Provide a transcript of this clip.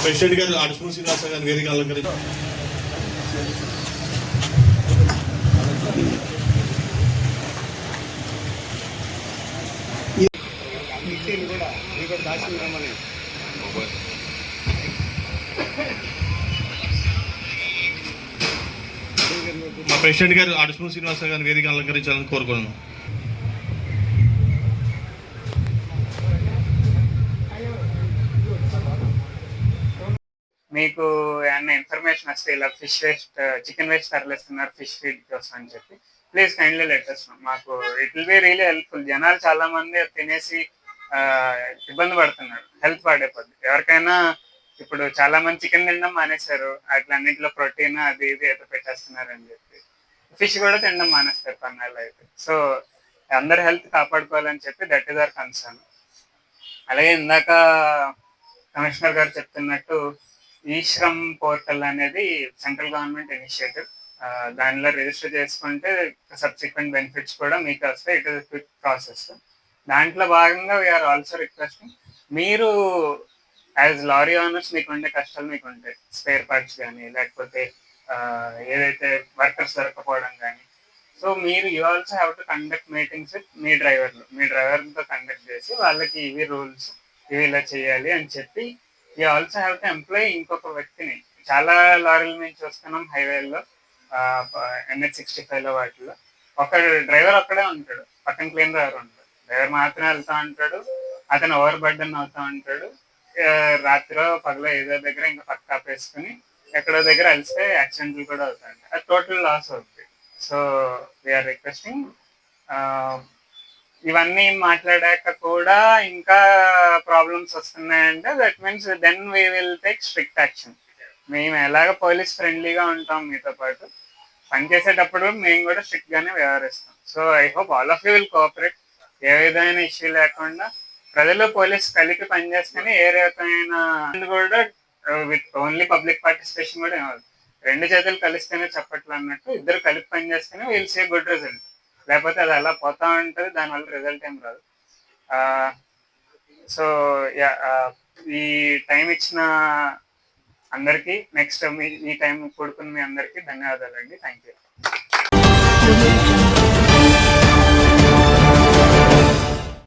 President గారు ఆడిస్మూర్ శ్రీనివాస గారు వేదిక అలంకరించి మా ప్రెసిడెంట్ గారు ఆడిస్మూర్ శ్రీనివాస గారు వేదిక అలంకరించాలని కోరుకున్నాను. మీకు ఏమన్నా ఇన్ఫర్మేషన్ వస్తే ఇలా ఫిష్ వేస్ట్ చికెన్ వేస్ట్ తరలిస్తున్నారు ఫిష్ ఫీడ్ కోసం అని చెప్పి ప్లీజ్ కైండ్లీ లెటర్స్. మాకు it will be really helpful. జనాలు చాలా మంది తినేసి ఇబ్బంది పడుతున్నారు, హెల్త్ పాడైపోద్ది. ఎవరికైనా ఇప్పుడు చాలా మంది చికెన్ తినడం మానేశారు, అన్నింటిలో ప్రోటీన్ అది ఇది ఏదో పెట్టేస్తున్నారు అని చెప్పి ఫిష్ కూడా తినడం మానేస్తారు కొన్నాళ్ళు అయితే. సో అందరు హెల్త్ కాపాడుకోవాలని చెప్పి దట్ ఈస్ అవర్ కన్సర్న్. అలాగే ఇందాక కమిషనర్ గారు చెప్తున్నట్టు ఈ శ్రమ్ పోర్టల్ అనేది సెంట్రల్ గవర్నమెంట్ ఇనిషియేటివ్. దానిలో రిజిస్టర్ చేసుకుంటే సబ్సిక్వెంట్ బెనిఫిట్స్ కూడా మీకు వస్తాయి. It is quick process. దాంట్లో భాగంగా వీఆర్ ఆల్సో రిక్వెస్టింగ్, మీరు యాజ్ లారీ ఓనర్స్ మీకు ఉండే కష్టాలు మీకు ఉంటాయి, స్పేర్ పార్ట్స్ కానీ లేకపోతే ఏదైతే వర్కర్స్ దొరకపోవడం కానీ. సో మీరు you also have to conduct meetings with మీ డ్రైవర్తో కండక్ట్ చేసి వాళ్ళకి ఇవి రూల్స్ ఇవి ఇలా చేయాలి అని చెప్పి you also have to employee ఇంకొక వ్యక్తిని. చాలా లారీల మేము చూస్తున్నాం హైవేల్లో, NH65లో వాటిలో ఒక డ్రైవర్ ఒక్కడే ఉంటాడు, పక్కన క్లీన్ డ్రైవర్ ఉంటాడు. డ్రైవర్ మాత్రమే వెళ్తా ఉంటాడు, అతను ఓవర్ బర్డెన్ అవుతా ఉంటాడు. రాత్రిలో పగలో ఏదో దగ్గర ఇంకా పక్క ఆపేసుకుని ఎక్కడో దగ్గర అలిస్తే యాక్సిడెంట్లు కూడా అవుతాయి. అది టోటల్ లాస్ అవుతుంది. సో వీఆర్ రిక్వెస్టింగ్, ఇవన్నీ మాట్లాడాక కూడా ఇంకా ప్రాబ్లమ్స్ వస్తున్నాయంటే that means then we will take strict action. మేము ఎలాగ పోలీస్ ఫ్రెండ్లీగా ఉంటాం మీతో పాటు, పనిచేసేటప్పుడు మేము కూడా స్ట్రిక్ట్ గానే వ్యవహరిస్తాం. So I hope all of you will cooperate. ఏ విధమైన ఇష్యూ లేకుండా ప్రజలు పోలీస్ కలిపి పనిచేస్తేనే ఏ రకమైన కూడా విత్ ఓన్లీ పబ్లిక్ పార్టిసిపేషన్ కూడా ఏమవుతుంది. రెండు చేతులు కలిస్తేనే చప్పట్లు అన్నట్టు ఇద్దరు కలిపి పనిచేస్తేనే విల్ సీ గుడ్ రిజల్ట్. లేకపోతే అది అలా పోతా ఉంటుంది, దానివల్ల రిజల్ట్ ఏం రాదు. సో ఈ టైం ఇచ్చిన అందరికీ, నెక్స్ట్ ఈ టైం కూడుకున్న మీ అందరికీ ధన్యవాదాలండి. Thank you.